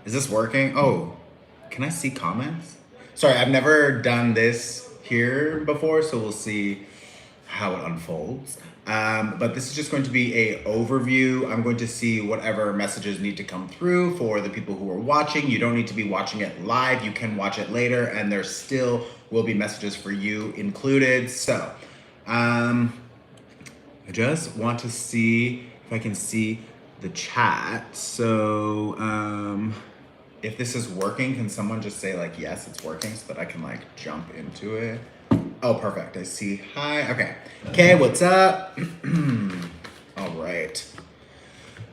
Is this working? Oh, can I see comments? Sorry, I've never done this here before, so we'll see how it unfolds. But this is just going to be a overview. I'm going to see whatever messages need to come through for the people who are watching. You don't need to be watching it live. You can watch it later, and there still will be messages for you included. So, I just want to see if I can see the chat. So, if this is working, can someone just say like, yes, it's working so that I can like jump into it? Oh, perfect. I see. Hi. Okay. Okay, what's up? All right.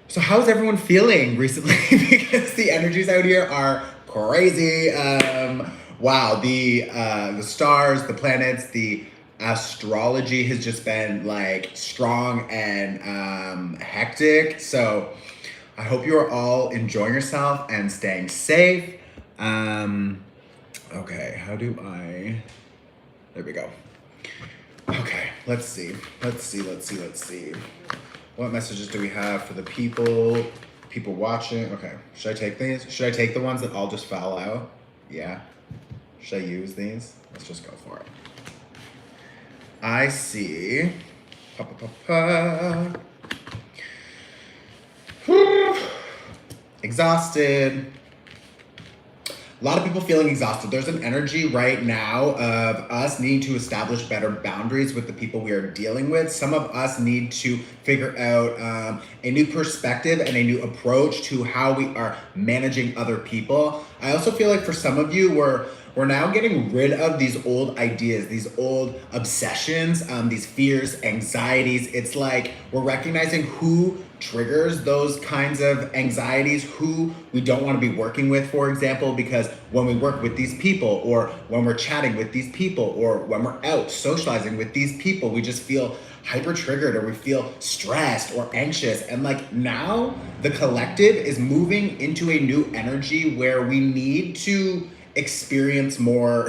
So how's everyone feeling recently? Because the energies out here are crazy. Wow, the stars, the planets, the astrology has just been like strong and hectic. So I hope you are all enjoying yourself and staying safe. Okay, how do I... There we go. Okay, let's see. What messages do we have for the people watching? Okay, should I take these? Should I take the ones that all just fell out? Yeah. Should I use these? Let's just go for it. I see. Exhausted. A lot of people feeling exhausted. There's an energy right now of us needing to establish better boundaries with the people we are dealing with. Some of us need to figure out a new perspective and a new approach to how we are managing other people. I also feel like for some of you, we're now getting rid of these old ideas, these old obsessions, these fears, anxieties. It's like we're recognizing who triggers those kinds of anxieties, who we don't want to be working with, for example, because when we work with these people, or when we're chatting with these people, or when we're out socializing with these people, we just feel hyper triggered, or we feel stressed or anxious. And like now the collective is moving into a new energy where we need to experience more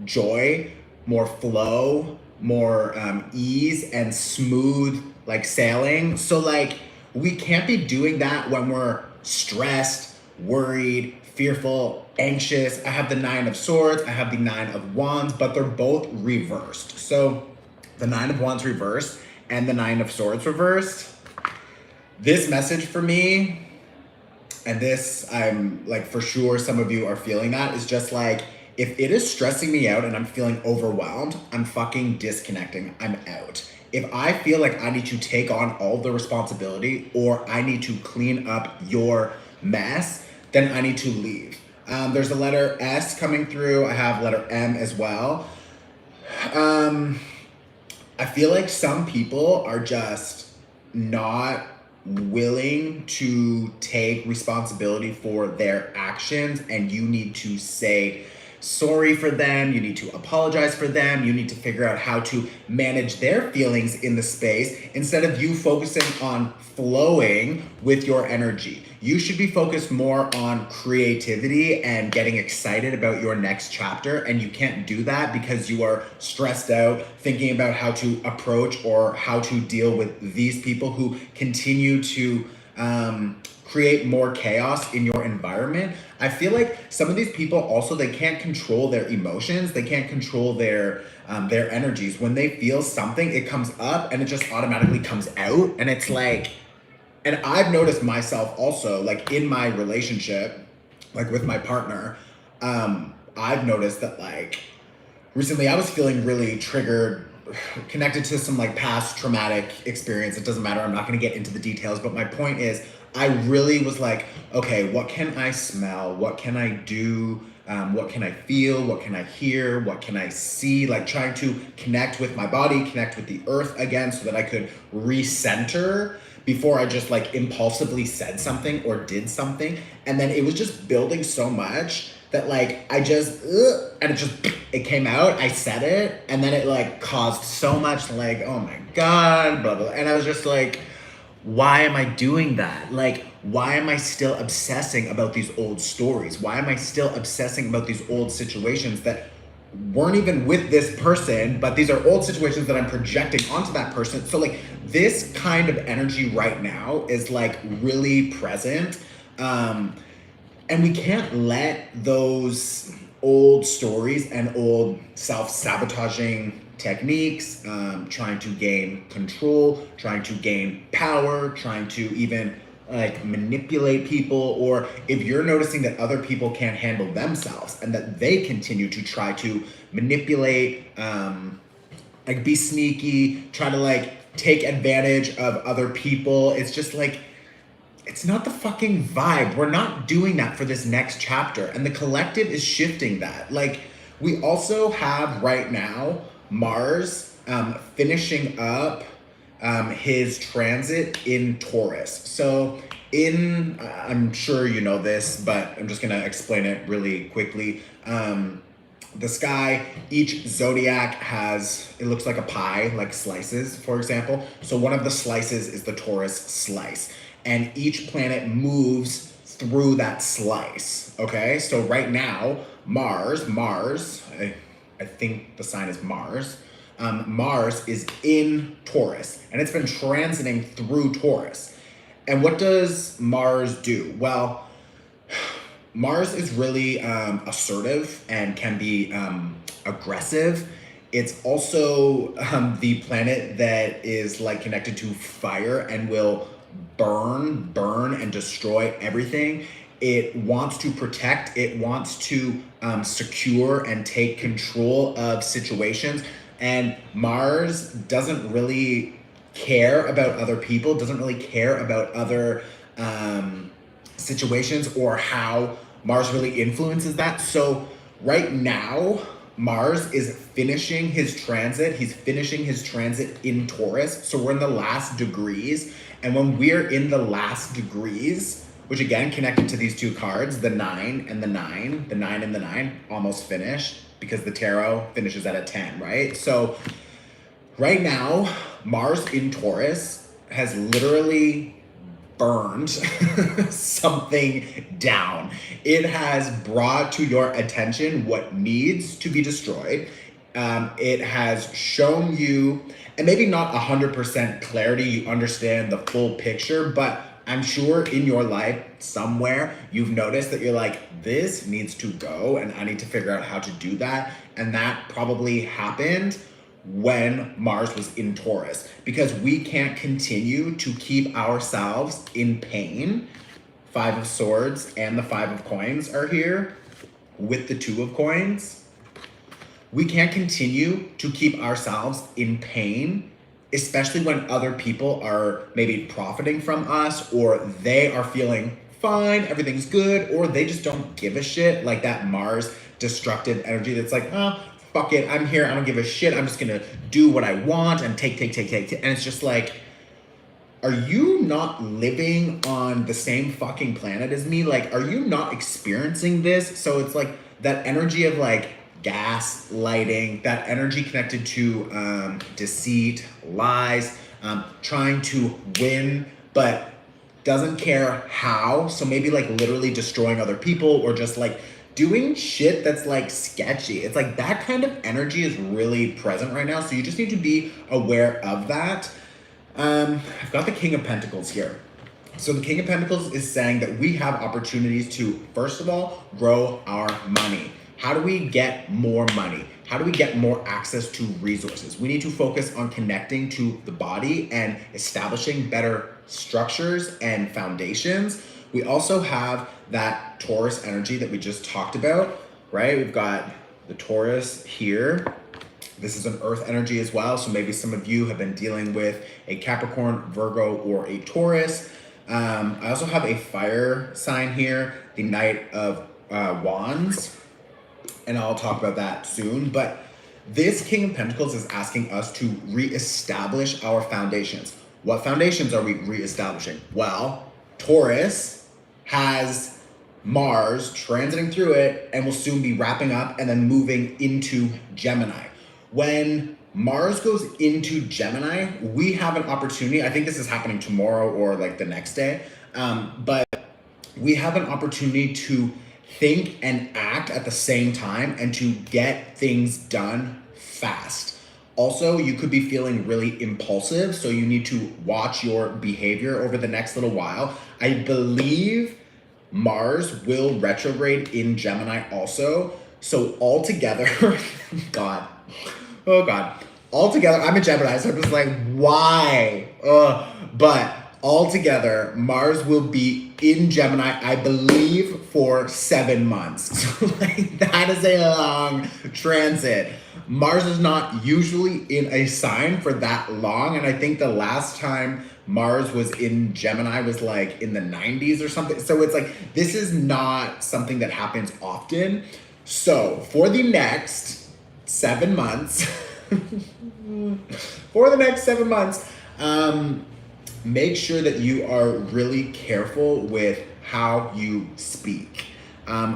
joy, more flow, more ease and smooth like sailing. So like we can't be doing that when we're stressed, worried, fearful, anxious. I have the 9 of Swords, I have the 9 of Wands, but they're both reversed. So the 9 of Wands reversed and the 9 of Swords reversed. This message for me, and this I'm like for sure some of you are feeling that, is just like, if it is stressing me out and I'm feeling overwhelmed, I'm fucking disconnecting, I'm out. If I feel like I need to take on all the responsibility, or I need to clean up your mess, then I need to leave. There's a letter S coming through. I have letter M as well. I feel like some people are just not willing to take responsibility for their actions, and you need to say sorry for them, you need to apologize for them, you need to figure out how to manage their feelings in the space instead of you focusing on flowing with your energy. You should be focused more on creativity and getting excited about your next chapter, and you can't do that because you are stressed out thinking about how to approach or how to deal with these people who continue to create more chaos in your environment. I feel like some of these people also, they can't control their emotions. They can't control their energies. When they feel something, it comes up and it just automatically comes out. And it's like, and I've noticed myself also, like in my relationship, like with my partner, I've noticed that like recently I was feeling really triggered, connected to some like past traumatic experience. It doesn't matter. I'm not going to get into the details, but my point is, I really was like, okay, what can I smell? What can I do? What can I feel? What can I hear? What can I see? Like trying to connect with my body, connect with the earth again so that I could recenter before I just like impulsively said something or did something. And then it was just building so much that like I just, and it came out, I said it, and then it like caused so much like, oh my God, blah, blah. And I was just like, why am I doing that? Like, why am I still obsessing about these old stories? Why am I still obsessing about these old situations that weren't even with this person, but these are old situations that I'm projecting onto that person? So like this kind of energy right now is like really present. And And we can't let those old stories and old self-sabotaging techniques, trying to gain control, trying to gain power, trying to even like manipulate people, or if you're noticing that other people can't handle themselves and that they continue to try to manipulate, like be sneaky, try to like take advantage of other people, it's just like, it's not the fucking vibe. We're not doing that for this next chapter. And the collective is shifting that. Like, we also have right now Mars finishing up his transit in Taurus. So I'm sure you know this, but I'm just gonna explain it really quickly. The sky, each zodiac has, it looks like a pie, like slices, for example. So one of the slices is the Taurus slice. And each planet moves through that slice, okay? So right now, Mars, I think the sign is Mars. Mars is in Taurus, and it's been transiting through Taurus. And what does Mars do? Well, Mars is really assertive and can be aggressive. It's also the planet that is like connected to fire and will burn and destroy everything. It wants to protect, it wants to secure and take control of situations. And Mars doesn't really care about other people, doesn't really care about other situations or how Mars really influences that. So right now, Mars is finishing his transit. He's finishing his transit in Taurus. So we're in the last degrees. And when we're in the last degrees, which again, connected to these two cards, the 9 and the 9, the 9 and the 9, almost finished because the tarot finishes at a 10, right? So right now, Mars in Taurus has literally burned something down. It has brought to your attention what needs to be destroyed. It has shown you, and maybe not 100% clarity, you understand the full picture, but I'm sure in your life somewhere you've noticed that you're like, this needs to go and I need to figure out how to do that. And that probably happened when Mars was in Taurus, because we can't continue to keep ourselves in pain. 5 of Swords and the 5 of Coins are here with the 2 of Coins. We can't continue to keep ourselves in pain, especially when other people are maybe profiting from us, or they are feeling fine, everything's good, or they just don't give a shit, like that Mars destructive energy that's like, oh, fuck it, I'm here, I don't give a shit, I'm just gonna do what I want and take. And it's just like, are you not living on the same fucking planet as me? Like, are you not experiencing this? So it's like that energy of like gaslighting, that energy connected to deceit, lies, trying to win, but doesn't care how. So maybe like literally destroying other people, or just like doing shit that's like sketchy. It's like that kind of energy is really present right now. So you just need to be aware of that. I've got the King of Pentacles here. So the King of Pentacles is saying that we have opportunities to, first of all, grow our money. How do we get more money? How do we get more access to resources? We need to focus on connecting to the body and establishing better structures and foundations. We also have that Taurus energy that we just talked about, right? We've got the Taurus here. This is an earth energy as well. So maybe some of you have been dealing with a Capricorn, Virgo, or a Taurus. I also have a fire sign here, the Knight of Wands, and I'll talk about that soon. But this King of Pentacles is asking us to reestablish our foundations. What foundations are we reestablishing? Well, Taurus has Mars transiting through it and will soon be wrapping up and then moving into Gemini. When Mars goes into Gemini, we have an opportunity. I think this is happening tomorrow or like the next day. But we have an opportunity to think and act at the same time and to get things done fast. Also, you could be feeling really impulsive, so you need to watch your behavior over the next little while. I believe Mars will retrograde in Gemini also. So altogether, God, oh God, altogether, I'm a Gemini, so I'm just like, why? But altogether, Mars will be in Gemini, I believe, for 7 months. So like, that is a long transit. Mars is not usually in a sign for that long, and I think the last time Mars was in Gemini was like in the 90s or something. So it's like, this is not something that happens often. So for the next 7 months, make sure that you are really careful with how you speak.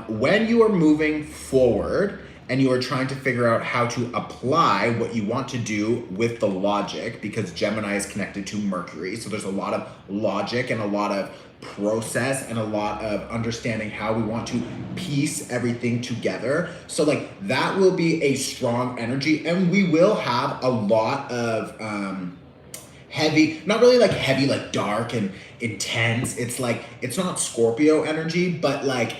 When you are moving forward and you are trying to figure out how to apply what you want to do with the logic, because Gemini is connected to Mercury, so there's a lot of logic and a lot of process and a lot of understanding how we want to piece everything together. So like, that will be a strong energy, and we will have a lot of heavy, not really like heavy, like dark and intense. It's like, it's not Scorpio energy, but like,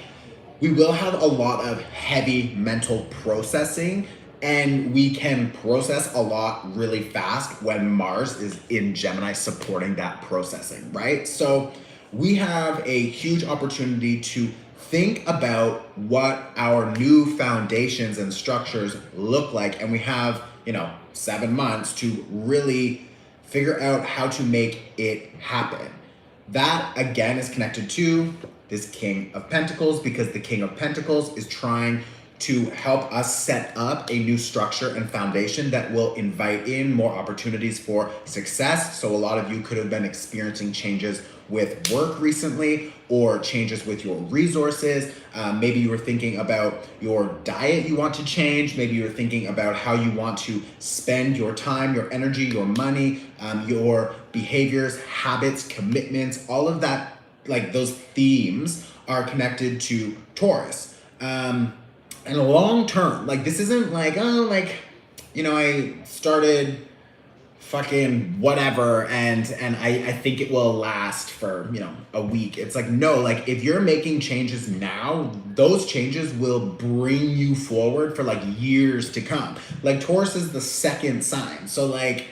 we will have a lot of heavy mental processing, and we can process a lot really fast when Mars is in Gemini supporting that processing, right? So we have a huge opportunity to think about what our new foundations and structures look like, and we have, 7 months to really figure out how to make it happen. That again is connected to this King of Pentacles, because the King of Pentacles is trying to help us set up a new structure and foundation that will invite in more opportunities for success. So a lot of you could have been experiencing changes with work recently, or changes with your resources. Maybe you were thinking about your diet you want to change. Maybe you're thinking about how you want to spend your time, your energy, your money, your behaviors, habits, commitments, all of that. Like, those themes are connected to Taurus. And long term, like, this isn't like, I started fucking whatever and I think it will last for, a week. It's like, no, like, if you're making changes now, those changes will bring you forward for like years to come. Like, Taurus is the second sign. So like,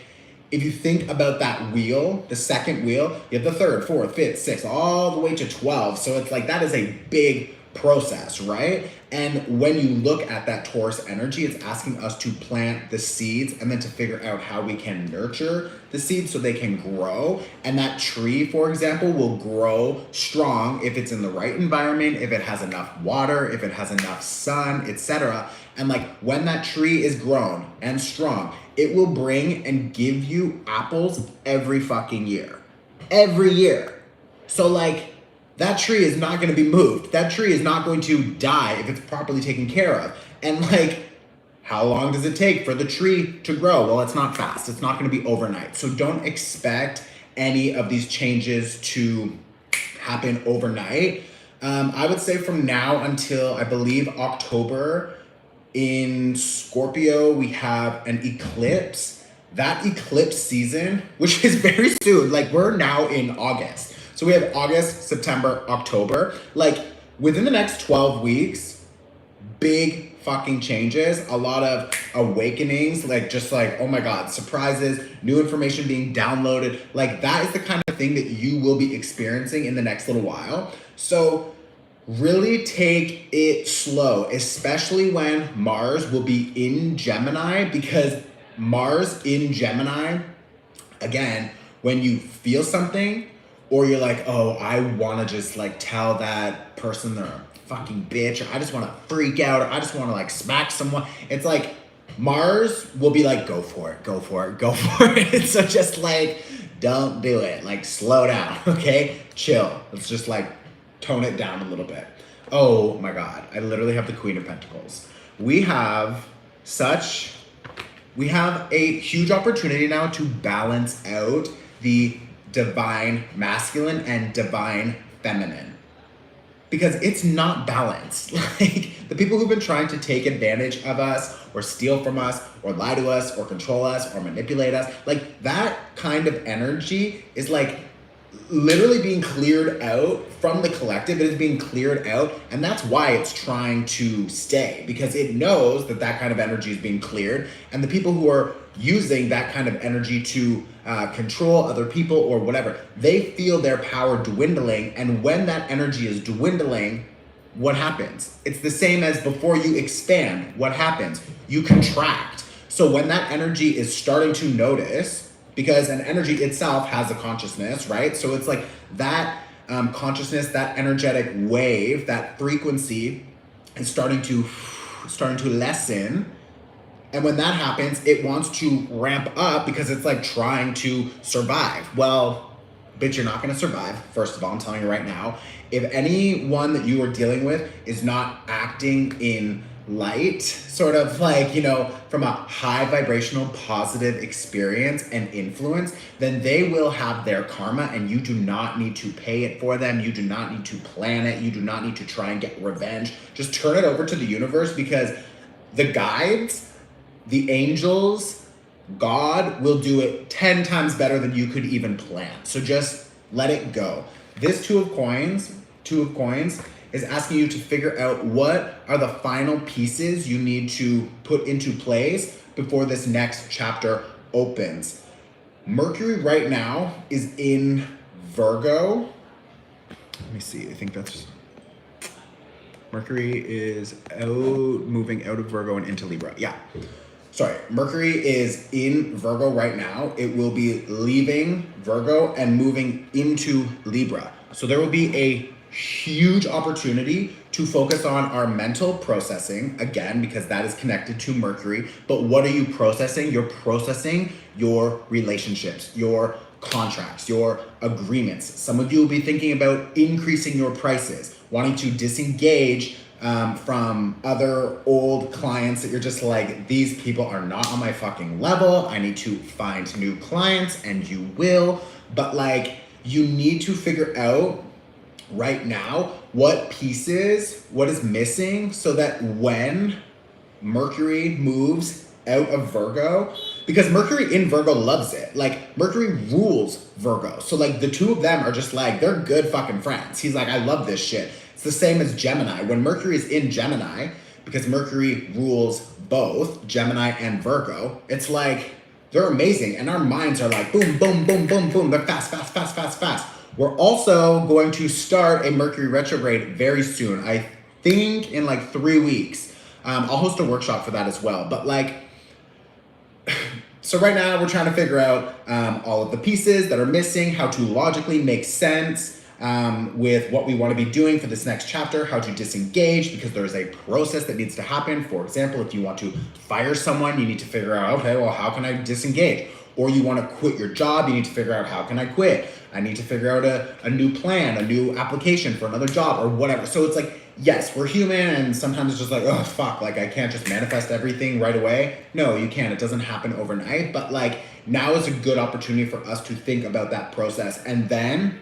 if you think about that wheel, the second wheel, you have the third, fourth, fifth, sixth, all the way to 12. So it's like, that is a big process, right? And when you look at that Taurus energy, it's asking us to plant the seeds and then to figure out how we can nurture the seeds so they can grow. And that tree, for example, will grow strong if it's in the right environment, if it has enough water, if it has enough sun, etc. And like, when that tree is grown and strong, it will bring and give you apples every fucking year. Every year. So like, that tree is not going to be moved. That tree is not going to die if it's properly taken care of. And like, how long does it take for the tree to grow? Well, it's not fast. It's not going to be overnight. So don't expect any of these changes to happen overnight. I would say from now until, I believe, October, in Scorpio, we have an eclipse. That eclipse season, which is very soon, like, we're now in August. So we have August, September, October. Like, within the next 12 weeks, big fucking changes, a lot of awakenings, like, just like, oh my God, surprises, new information being downloaded. Like, that is the kind of thing that you will be experiencing in the next little while. So really take it slow, especially when Mars will be in Gemini, because Mars in Gemini, again, when you feel something, or you're like, oh, I want to just like tell that person they're a fucking bitch, or I just want to freak out, or I just want to like smack someone. It's like, Mars will be like, go for it, go for it, go for it. So just like, don't do it. Like, slow down, okay? Chill. Let's just like tone it down a little bit. Oh my God, I literally have the Queen of Pentacles. We have a huge opportunity now to balance out the divine masculine and divine feminine, because it's not balanced. Like, the people who've been trying to take advantage of us or steal from us or lie to us or control us or manipulate us, like, that kind of energy is like literally being cleared out from the collective. It is being cleared out, and that's why it's trying to stay, because it knows that that kind of energy is being cleared, and the people who are using that kind of energy to control other people or whatever, they feel their power dwindling. And when that energy is dwindling, what happens? It's the same as before you expand. What happens? You contract. So when that energy is starting to notice, because an energy itself has a consciousness, right? So it's like that consciousness, that energetic wave, that frequency is starting to lessen. And when that happens, it wants to ramp up because it's like trying to survive. Well, bitch, you're not going to survive. First of all, I'm telling you right now, if anyone that you are dealing with is not acting in light, sort of like, you know, from a high vibrational positive experience and influence, then they will have their karma, and you do not need to pay it for them. You do not need to plan it. You do not need to try and get revenge. Just turn it over to the universe, because the guides, the angels, God will do it 10 times better than you could even plan. So just let it go. This Two of Coins is asking you to figure out what are the final pieces you need to put into place before this next chapter opens. Mercury right now is in Virgo. Let me see, I think that's... Mercury is moving out of Virgo and into Libra. Yeah. Sorry, Mercury is in Virgo right now. It will be leaving Virgo and moving into Libra. So there will be a huge opportunity to focus on our mental processing, again, because that is connected to Mercury. But what are you processing? You're processing your relationships, your contracts, your agreements. Some of you will be thinking about increasing your prices, wanting to disengage from other old clients that you're just like, these people are not on my fucking level. I need to find new clients, and you will. But like, you need to figure out right now what is missing, so that when Mercury moves out of Virgo, because Mercury in Virgo loves it. Like, Mercury rules Virgo. So like, the two of them are just like, they're good fucking friends. He's like, I love this shit. It's the same as Gemini. When Mercury is in Gemini, because Mercury rules both Gemini and Virgo, it's like, they're amazing. And our minds are like, boom, boom, boom, boom, boom. They're fast, fast, fast, fast, fast. We're also going to start a Mercury retrograde very soon. I think in like 3 weeks. I'll host a workshop for that as well. But like, so right now we're trying to figure out all of the pieces that are missing, how to logically make sense with what we want to be doing for this next chapter, how to disengage, because there's a process that needs to happen. For example, if you want to fire someone, you need to figure out, okay, well, how can I disengage? Or you want to quit your job, you need to figure out, how can I quit? I need to figure out a new plan, a new application for another job, or whatever. So it's like, yes, we're human, and sometimes it's just like, oh, fuck, like I can't just manifest everything right away. No, you can't. It doesn't happen overnight. But like, now is a good opportunity for us to think about that process. And then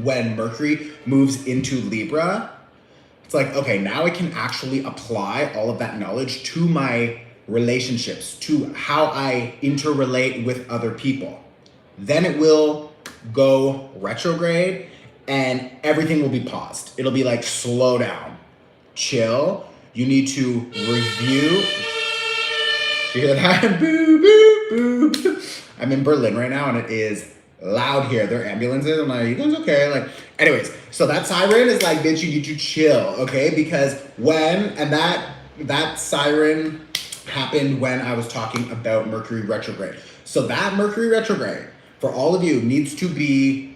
when Mercury moves into Libra, it's like, okay, now I can actually apply all of that knowledge to my relationships, to how I interrelate with other people. Then it will go retrograde and everything will be paused. It'll be like, slow down, chill. You need to review. You hear that? Boo, boo, boo. I'm in Berlin right now and it is loud here. There are ambulances. I'm like, you guys okay? Like, anyways, so that siren is like, bitch, you need to chill, okay? Because that siren happened when I was talking about Mercury retrograde. So that Mercury retrograde, for all of you, needs to be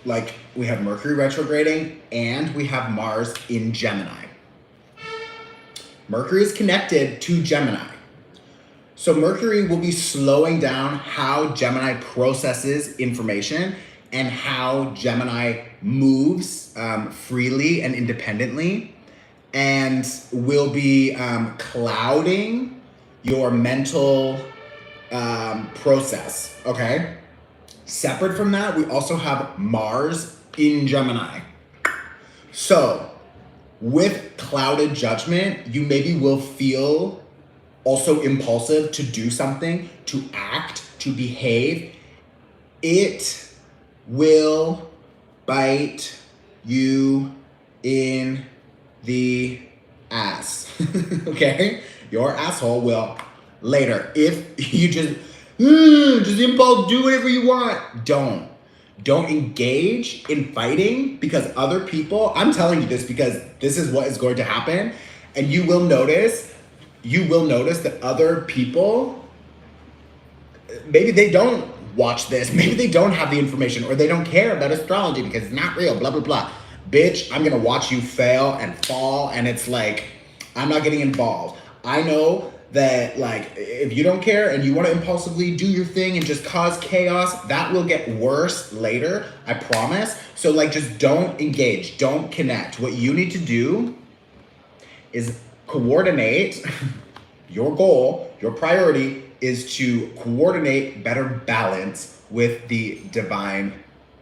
like, we have Mercury retrograding and we have Mars in Gemini. Mercury is connected to Gemini. So Mercury will be slowing down how Gemini processes information and how Gemini moves freely and independently, and will be clouding your mental process, okay? Separate from that, we also have Mars in Gemini. So with clouded judgment, you maybe will feel also impulsive to do something, to act, to behave. It will bite you in the ass. Okay? Your asshole will later. If you just impulse, do whatever you want. Don't engage in fighting because other people, I'm telling you this because this is what is going to happen. And you will notice that other people, maybe they don't watch this, maybe they don't have the information, or they don't care about astrology because it's not real, blah, blah, blah. Bitch, I'm gonna watch you fail and fall, and it's like, I'm not getting involved. I know that, like, if you don't care and you want to impulsively do your thing and just cause chaos, that will get worse later, I promise. So, like, just don't engage, don't connect. What you need to do is coordinate. Your goal, your priority is to coordinate better balance with the divine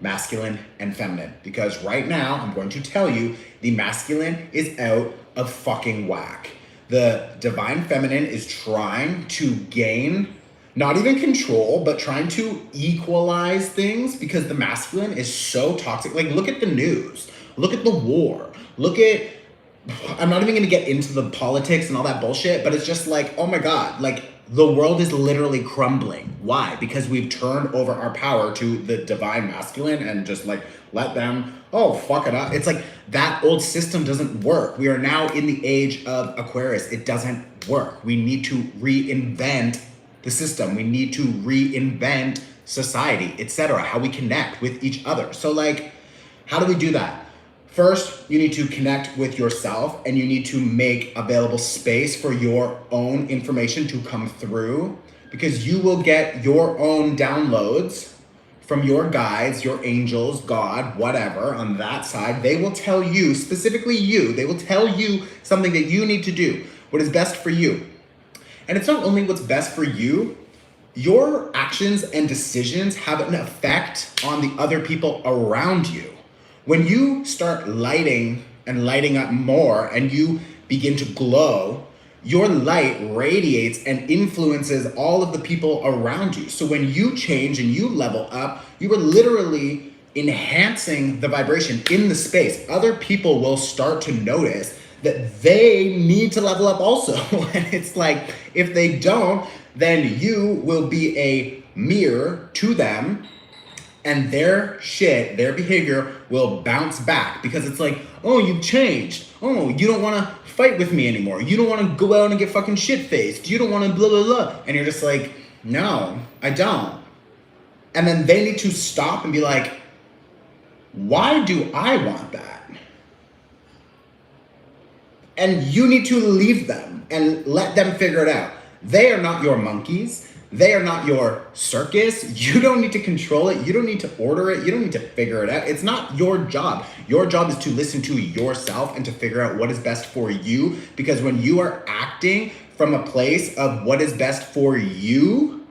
masculine and feminine. Because right now, I'm going to tell you, the masculine is out of fucking whack. The divine feminine is trying to gain, not even control, but trying to equalize things because the masculine is so toxic. Like, look at the news. Look at the war. Look at, I'm not even gonna get into the politics and all that bullshit, but it's just like, oh my God, like, the world is literally crumbling. Why? Because we've turned over our power to the divine masculine and just like let them, oh, fuck it up. It's like that old system doesn't work. We are now in the age of Aquarius. It doesn't work. We need to reinvent the system. We need to reinvent society, etc., how we connect with each other. So, like, how do we do that? First, you need to connect with yourself and you need to make available space for your own information to come through, because you will get your own downloads from your guides, your angels, God, whatever, on that side. They will tell you, specifically you, they will tell you something that you need to do, what is best for you. And it's not only what's best for you, your actions and decisions have an effect on the other people around you. When you start lighting up more and you begin to glow, your light radiates and influences all of the people around you. So when you change and you level up, you are literally enhancing the vibration in the space. Other people will start to notice that they need to level up also. And it's like, if they don't, then you will be a mirror to them, and their shit, their behavior will bounce back because it's like, oh, you've changed. Oh, you don't want to fight with me anymore. You don't want to go out and get fucking shit-faced. You don't want to blah, blah, blah. And you're just like, no, I don't. And then they need to stop and be like, why do I want that? And you need to leave them and let them figure it out. They are not your monkeys. They are not your circus. You don't need to control it. You don't need to order it. You don't need to figure it out. It's not your job. Your job is to listen to yourself and to figure out what is best for you. Because when you are acting from a place of what is best for you,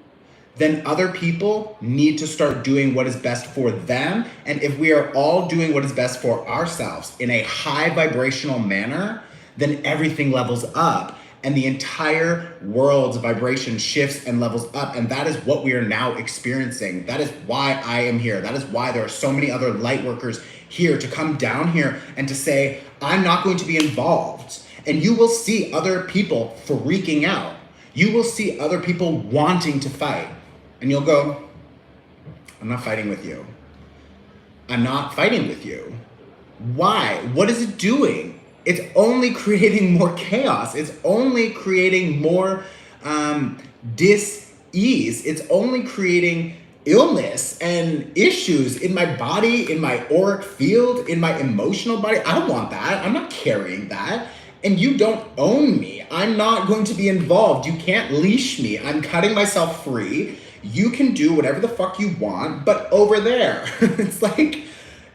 then other people need to start doing what is best for them. And if we are all doing what is best for ourselves in a high vibrational manner, then everything levels up. And the entire world's vibration shifts and levels up. And that is what we are now experiencing. That is why I am here. That is why there are so many other light workers here to come down here and to say, I'm not going to be involved. And you will see other people freaking out. You will see other people wanting to fight. And you'll go, I'm not fighting with you. I'm not fighting with you. Why? What is it doing? It's only creating more chaos. It's only creating more dis-ease. It's only creating illness and issues in my body, in my auric field, in my emotional body. I don't want that. I'm not carrying that. And you don't own me. I'm not going to be involved. You can't leash me. I'm cutting myself free. You can do whatever the fuck you want, but over there. It's like,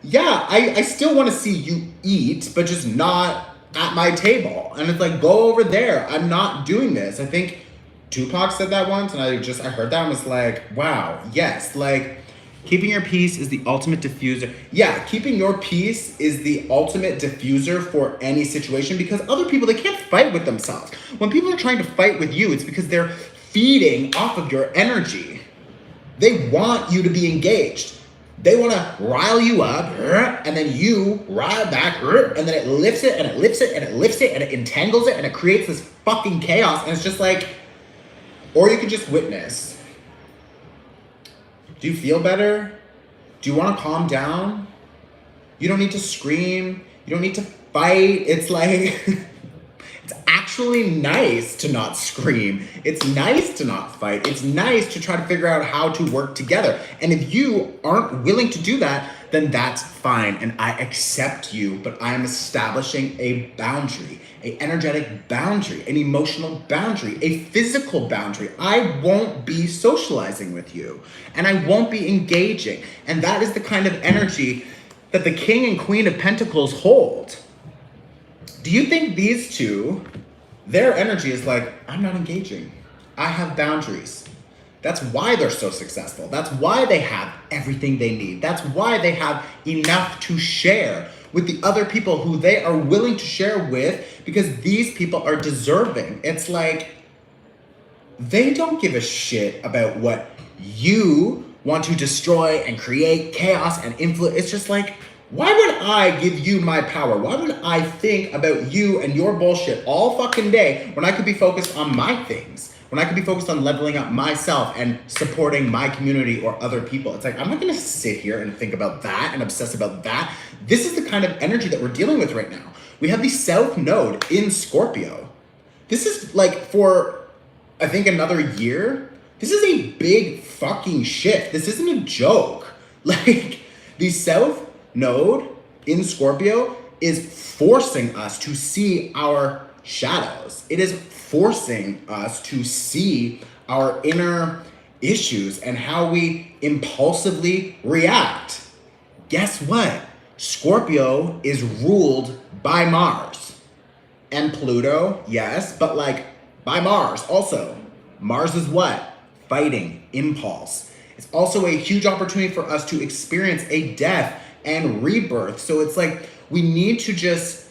yeah, I still want to see you eat, but just not at my table. And it's like, go over there. I'm not doing this. I think Tupac said that once, and I heard that and was like, wow, yes. Like, keeping your peace is the ultimate diffuser. Yeah, keeping your peace is the ultimate diffuser for any situation, because other people, they can't fight with themselves. When people are trying to fight with you, it's because they're feeding off of your energy. They want you to be engaged. They want to rile you up, and then you rile back, and then it lifts it, and it lifts it, and it lifts it, and it entangles it, and it creates this fucking chaos. And it's just like, or you can just witness. Do you feel better? Do you want to calm down? You don't need to scream. You don't need to fight. It's like, it's actually nice to not scream. It's nice to not fight. It's nice to try to figure out how to work together. And if you aren't willing to do that, then that's fine. And I accept you, but I am establishing a boundary, an energetic boundary, an emotional boundary, a physical boundary. I won't be socializing with you, and I won't be engaging. And that is the kind of energy that the King and Queen of Pentacles hold. Do you think these two, their energy is like, I'm not engaging. I have boundaries. That's why they're so successful. That's why they have everything they need. That's why they have enough to share with the other people who they are willing to share with, because these people are deserving. It's like, they don't give a shit about what you want to destroy and create chaos and influence. It's just like, why would I give you my power? Why would I think about you and your bullshit all fucking day when I could be focused on my things? When I could be focused on leveling up myself and supporting my community or other people? It's like, I'm not gonna sit here and think about that and obsess about that. This is the kind of energy that we're dealing with right now. We have the South Node in Scorpio. This is like, for, I think, another year. This is a big fucking shift. This isn't a joke. Like, the South Node in Scorpio is forcing us to see our shadows. It is forcing us to see our inner issues and how we impulsively react. Guess what? Scorpio is ruled by Mars and Pluto, yes, but like by Mars also. Mars is what? Fighting, impulse. It's also a huge opportunity for us to experience a death and rebirth. So it's like, we need to just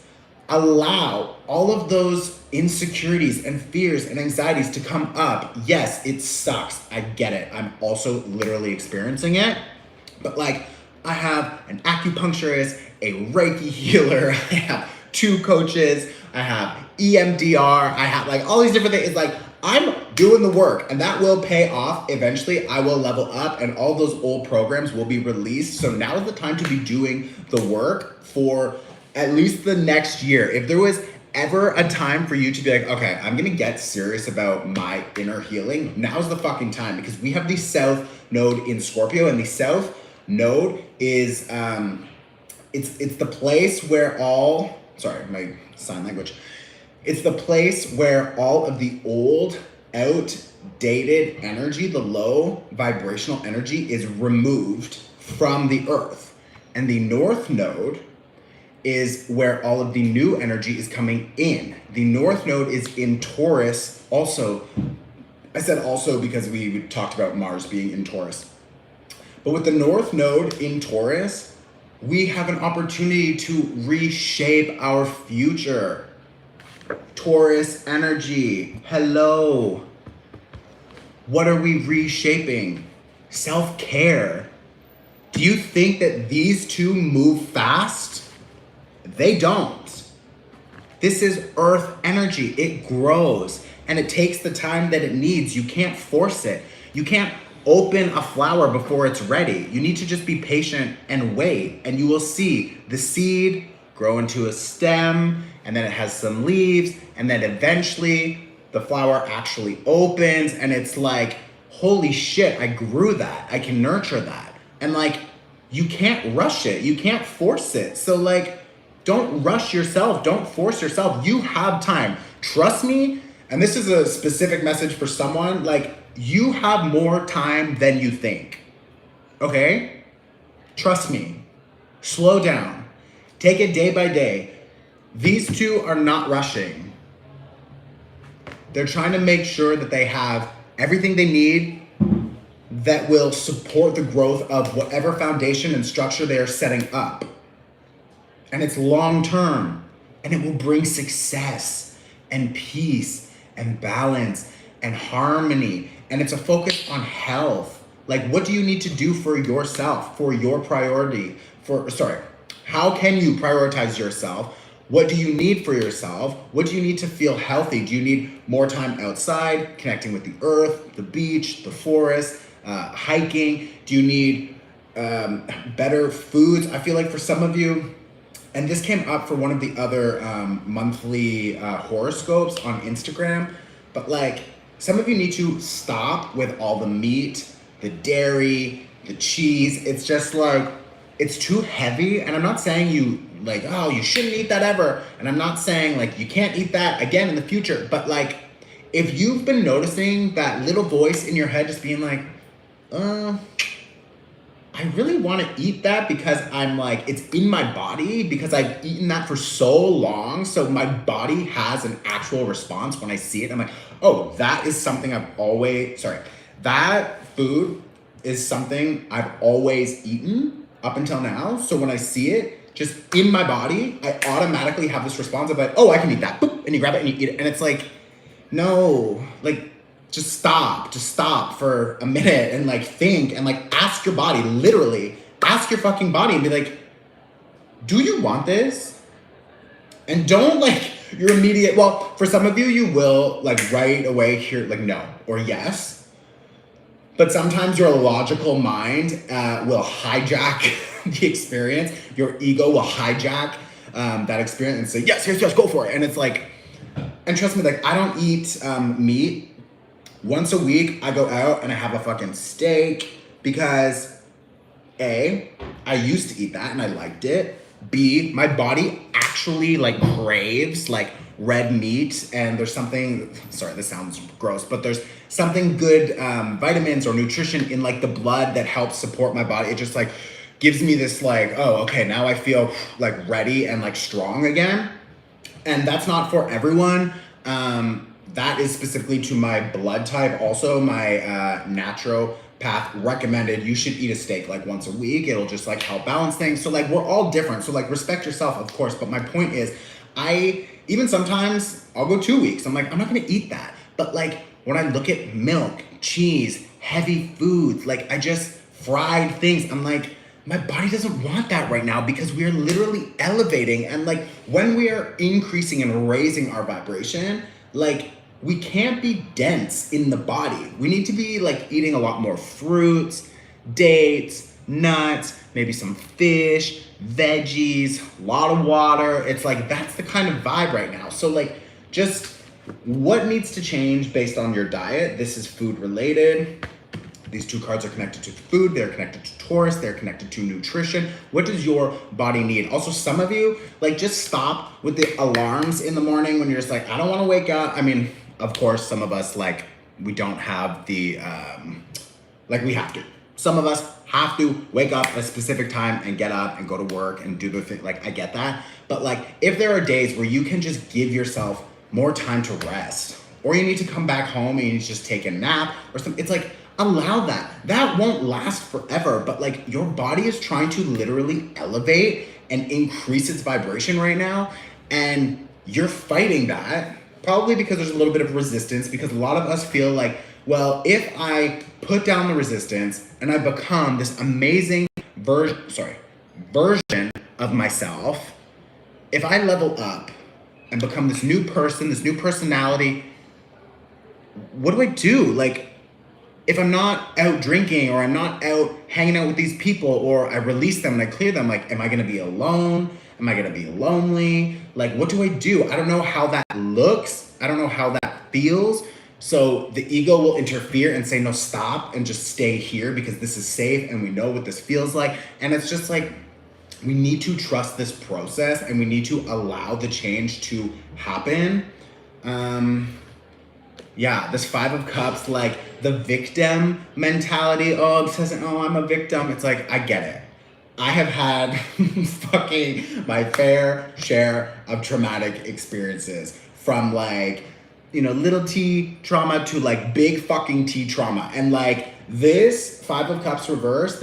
allow all of those insecurities and fears and anxieties to come up. Yes, it sucks. I get it. I'm also literally experiencing it. But like, I have an acupuncturist, a Reiki healer, I have 2 coaches, I have EMDR, I have like all these different things. It's like, I'm doing the work, and that will pay off. Eventually, I will level up, and all those old programs will be released. So now is the time to be doing the work for at least the next year. If there was ever a time for you to be like, okay, I'm gonna get serious about my inner healing, now's the fucking time, because we have the South Node in Scorpio, and the South Node is, it's the place where all, sorry, my sign language, it's the place where all of the old, outdated energy, the low vibrational energy, is removed from the earth. And the North Node is where all of the new energy is coming in. The North Node is in Taurus also. I said also because we talked about Mars being in Taurus. But with the North Node in Taurus, we have an opportunity to reshape our future. Taurus energy, hello. What are we reshaping? Self-care. Do you think that these two move fast? They don't. This is earth energy. It grows and it takes the time that it needs. You can't force it. You can't open a flower before it's ready. You need to just be patient and wait, and you will see the seed grow into a stem, and then it has some leaves, and then eventually the flower actually opens, and it's like, holy shit, I grew that. I can nurture that. And like, you can't rush it. You can't force it. So like, don't rush yourself. Don't force yourself. You have time. Trust me. And this is a specific message for someone. Like, you have more time than you think. Okay? Trust me. Slow down. Take it day by day. These two are not rushing. They're trying to make sure that they have everything they need that will support the growth of whatever foundation and structure they are setting up. And it's long term, and it will bring success and peace and balance and harmony. And it's a focus on health, Like, what do you need to do for yourself, for your priority? How can you prioritize yourself? What do you need for yourself? What do you need to feel healthy? Do you need more time outside, connecting with the earth, the beach, the forest, hiking? Do you need better foods? I feel like for some of you, and this came up for one of the other monthly horoscopes on Instagram, but like some of you need to stop with all the meat, the dairy, the cheese. It's just like, it's too heavy. And I'm not saying you like, oh, you shouldn't eat that ever. And I'm not saying like you can't eat that again in the future. But like, if you've been noticing that little voice in your head just being like, I really want to eat that because I'm like, it's in my body because I've eaten that for so long. So my body has an actual response when I see it. I'm like, oh, that is something that food is something I've always eaten up until now. So when I see it just in my body, I automatically have this response of like, oh, I can eat that. Boop, and you grab it and you eat it. And it's like, no, like, just stop for a minute and like think and like ask your body, literally ask your fucking body and be like, do you want this? And don't like your immediate, well, for some of you, you will like right away hear like no or yes. But sometimes your logical mind will hijack the experience. Your ego will hijack that experience and say, yes, go for it. And it's like, and trust me, like I don't eat meat. Once a week, I go out and I have a fucking steak because A, I used to eat that and I liked it. B, my body actually like craves like red meat, and there's something, sorry, this sounds gross, but there's something good vitamins or nutrition in like the blood that helps support my body. It just like gives me this like, oh, okay, now I feel like ready and like strong again. And that's not for everyone. That is specifically to my blood type. Also, my naturopath recommended you should eat a steak like once a week. It'll just like help balance things. So like we're all different. So like respect yourself, of course. But my point is, even sometimes I'll go 2 weeks. I'm like, I'm not gonna eat that. But like when I look at milk, cheese, heavy foods, like I just fried things, I'm like, my body doesn't want that right now because we are literally elevating. And like when we are increasing and raising our vibration, like we can't be dense in the body. We need to be like eating a lot more fruits, dates, nuts, maybe some fish, veggies, a lot of water. It's like, that's the kind of vibe right now. So like just what needs to change based on your diet? This is food related. These two cards are connected to food, they're connected to Taurus, they're connected to nutrition. What does your body need? Also, some of you, like just stop with the alarms in the morning when you're just like, I don't wanna wake up. I mean, of course, some of us, like, we don't have the, like we have to. Some of us have to wake up at a specific time and get up and go to work and do the thing, like I get that. But like, if there are days where you can just give yourself more time to rest, or you need to come back home and you need to just take a nap or something, it's like, allow that. That won't last forever, but like your body is trying to literally elevate and increase its vibration right now. And you're fighting that probably because there's a little bit of resistance, because a lot of us feel like, well, if I put down the resistance and I become this amazing version of myself, if I level up and become this new person, this new personality, what do I do? Like, if I'm not out drinking or I'm not out hanging out with these people, or I release them and I clear them, like, am I gonna be alone? Am I gonna be lonely? Like, what do I do? I don't know how that looks. I don't know how that feels. So the ego will interfere and say, no, stop and just stay here because this is safe and we know what this feels like. And it's just like, we need to trust this process and we need to allow the change to happen. Yeah, this 5 of Cups, like the victim mentality. Oh, it says, oh, I'm a victim. It's like, I get it. I have had fucking my fair share of traumatic experiences, from like, you know, little T trauma to like big fucking T trauma. And like this 5 of Cups reverse,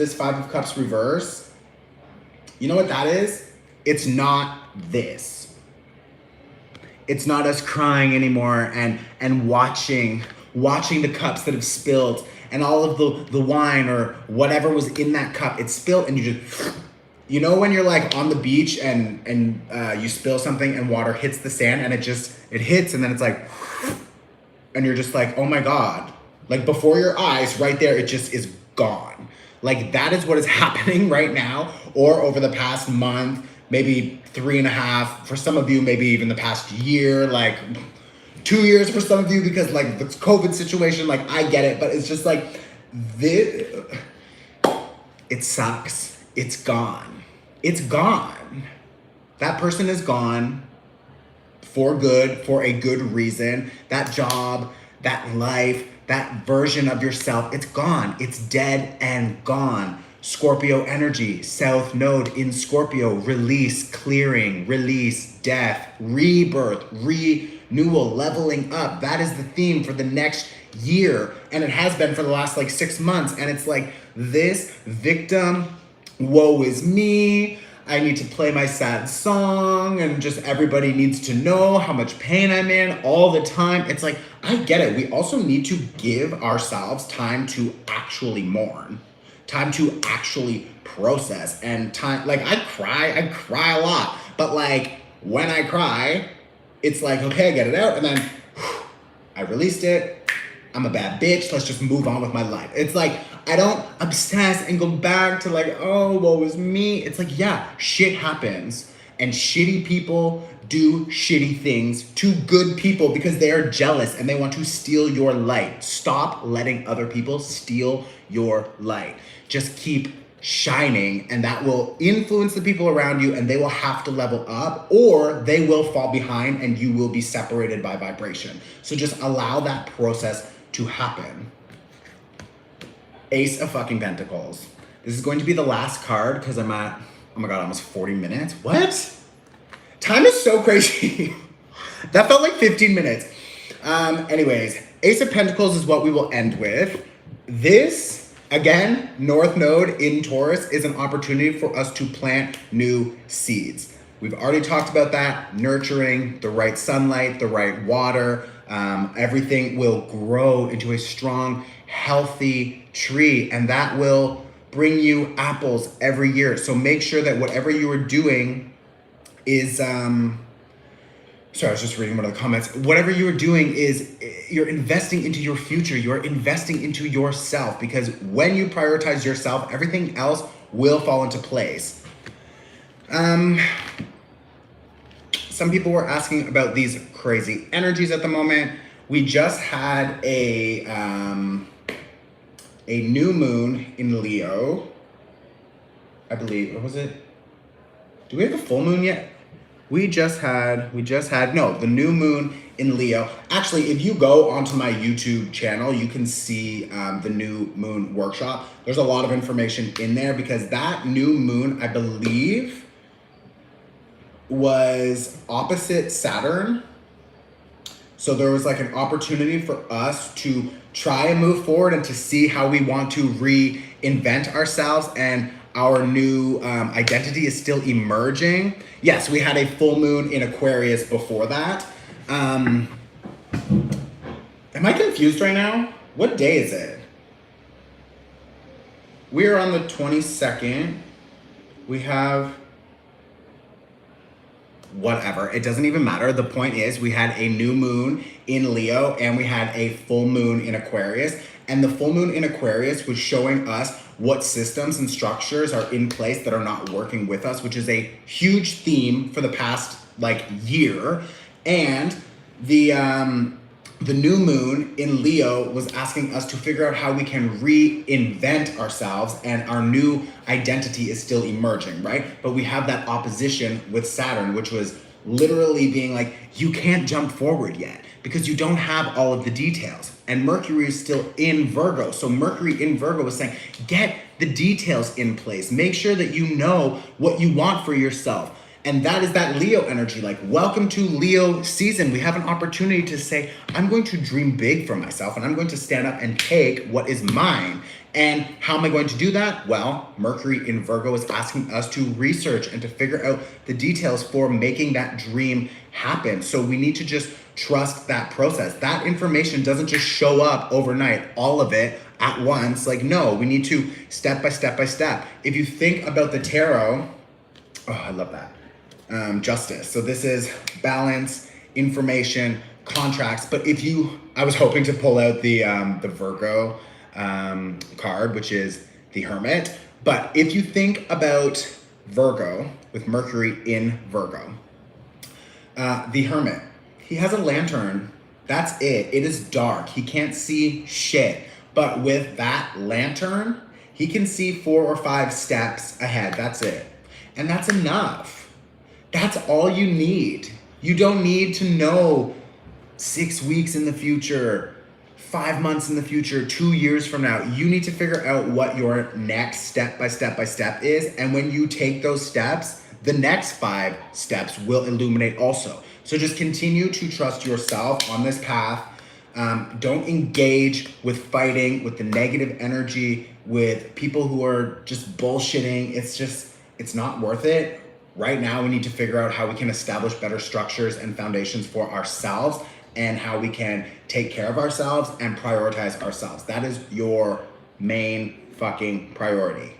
you know what that is? It's not this. It's not us crying anymore and watching the cups that have spilled and all of the wine or whatever was in that cup, it spilled, and you just, you know when you're like on the beach and you spill something and water hits the sand and it hits and then it's like, and you're just like, oh my God. Like before your eyes right there, it just is gone. Like that is what is happening right now, or over the past month, maybe 3.5 for some of you, maybe even the past year, like 2 years for some of you, because like the COVID situation, like I get it, but it's just like this, it sucks. It's gone. It's gone. That person is gone for good, for a good reason. That job, that life, that version of yourself, it's gone. It's dead and gone. Scorpio energy, South Node in Scorpio, release, clearing, release, death, rebirth, renewal, leveling up. That is the theme for the next year. And it has been for the last like 6 months. And it's like this victim, woe is me, I need to play my sad song, and just everybody needs to know how much pain I'm in all the time. It's like, I get it. We also need to give ourselves time to actually mourn, time to actually process, and time, like I cry a lot, but like when I cry, it's like, okay, I get it out, and then I released it. I'm a bad bitch. Let's just move on with my life. It's like, I don't obsess and go back to like, oh, woe is me. It's like, yeah, shit happens. And shitty people do shitty things to good people because they are jealous and they want to steal your light. Stop letting other people steal your light. Just keep shining, and that will influence the people around you, and they will have to level up, or they will fall behind and you will be separated by vibration. So just allow that process to happen. Ace of fucking Pentacles. This is going to be the last card because I'm at, oh my God, almost 40 minutes. What? Time is so crazy. That felt like 15 minutes. Anyways, Ace of Pentacles is what we will end with. This, again, North Node in Taurus is an opportunity for us to plant new seeds. We've already talked about that, nurturing, the right sunlight, the right water, everything will grow into a strong, healthy tree, and that will bring you apples every year. So make sure that whatever you are doing is, sorry, I was just reading one of the comments. Whatever you are doing is you're investing into your future. You're investing into yourself, because when you prioritize yourself, everything else will fall into place. Some people were asking about these crazy energies at the moment. We just had a new moon in Leo, I believe. Or was it? Do we have a full moon yet? We just had the new moon in Leo. Actually, if you go onto my YouTube channel, you can see the new moon workshop. There's a lot of information in there, because that new moon, I believe, was opposite Saturn. So there was like an opportunity for us to try and move forward and to see how we want to reinvent ourselves, and our new identity is still emerging. Yes, we had a full moon in Aquarius before that. Am I confused right now? What day is it? We are on the 22nd. We have, whatever, it doesn't even matter. The point is, we had a new moon in Leo and we had a full moon in Aquarius. And the full moon in Aquarius was showing us what systems and structures are in place that are not working with us, which is a huge theme for the past like year. And the new moon in Leo was asking us to figure out how we can reinvent ourselves, and our new identity is still emerging, right? But we have that opposition with Saturn, which was literally being like, you can't jump forward yet because you don't have all of the details. And Mercury is still in Virgo. So Mercury in Virgo is saying, get the details in place. Make sure that you know what you want for yourself. And that is that Leo energy. Like, welcome to Leo season. We have an opportunity to say, I'm going to dream big for myself, and I'm going to stand up and take what is mine. And how am I going to do that? Well, Mercury in Virgo is asking us to research and to figure out the details for making that dream happen. So we need to just trust that process. That information doesn't just show up overnight. All of it, at once. Like, no, we need to step by step by step. If you think about the tarot, oh, I love that. Justice. So this is balance, information, contracts. But if you, I was hoping to pull out the Virgo card, which is the Hermit. But if you think about Virgo with Mercury in Virgo, the Hermit, he has a lantern. That's it. It is dark. He can't see shit. But with that lantern, he can see 4 or 5 steps ahead. That's it. And that's enough. That's all you need. You don't need to know 6 weeks in the future, 5 months in the future, 2 years from now. You need to figure out what your next step by step by step is. And when you take those steps, the next 5 steps will illuminate also. So just continue to trust yourself on this path. Don't engage with fighting, with the negative energy, with people who are just bullshitting. It's not worth it. Right now, we need to figure out how we can establish better structures and foundations for ourselves and how we can take care of ourselves and prioritize ourselves. That is your main fucking priority.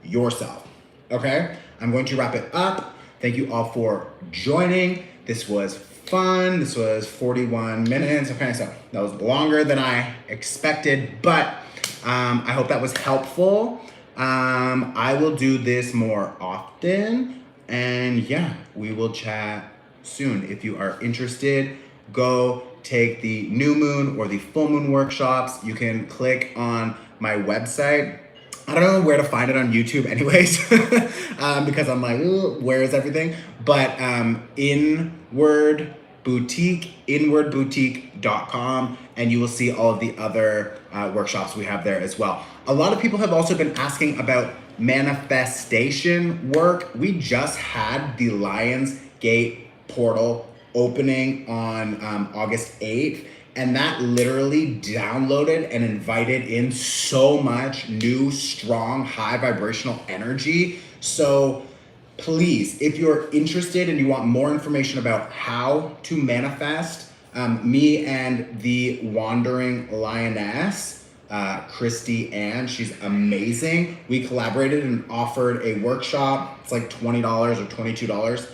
Yourself. Okay? I'm going to wrap it up. Thank you all for joining. This was fun. This was 41 minutes. Okay, so that was longer than I expected, but I hope that was helpful. I will do this more often. And yeah, we will chat soon. If you are interested, go take the new moon or the full moon workshops. You can click on my website. I don't know where to find it on YouTube anyways, because I'm like, where is everything? But inwardboutique.com, and you will see all of the other workshops we have there as well. A lot of people have also been asking about manifestation work. We just had the Lions Gate portal opening on August 8th, and that literally downloaded and invited in so much new, strong, high vibrational energy. So please, if you're interested and you want more information about how to manifest, me and the Wandering Lioness, Christy Ann, she's amazing. We collaborated and offered a workshop. It's like $20 or $22.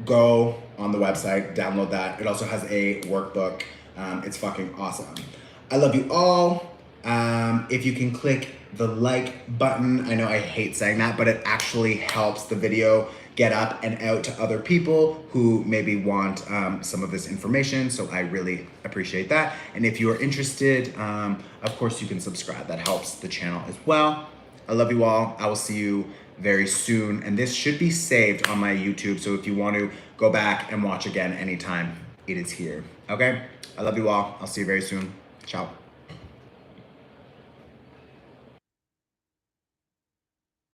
Go on the website, download that. It also has a workbook. It's fucking awesome. I love you all. If you can click the like button, I know I hate saying that, but it actually helps the video get up and out to other people who maybe want some of this information. So I really appreciate that. And if you are interested, of course you can subscribe. That helps the channel as well. I love you all. I will see you very soon. And this should be saved on my YouTube. So if you want to go back and watch again anytime, it is here. Okay? I love you all. I'll see you very soon. Ciao.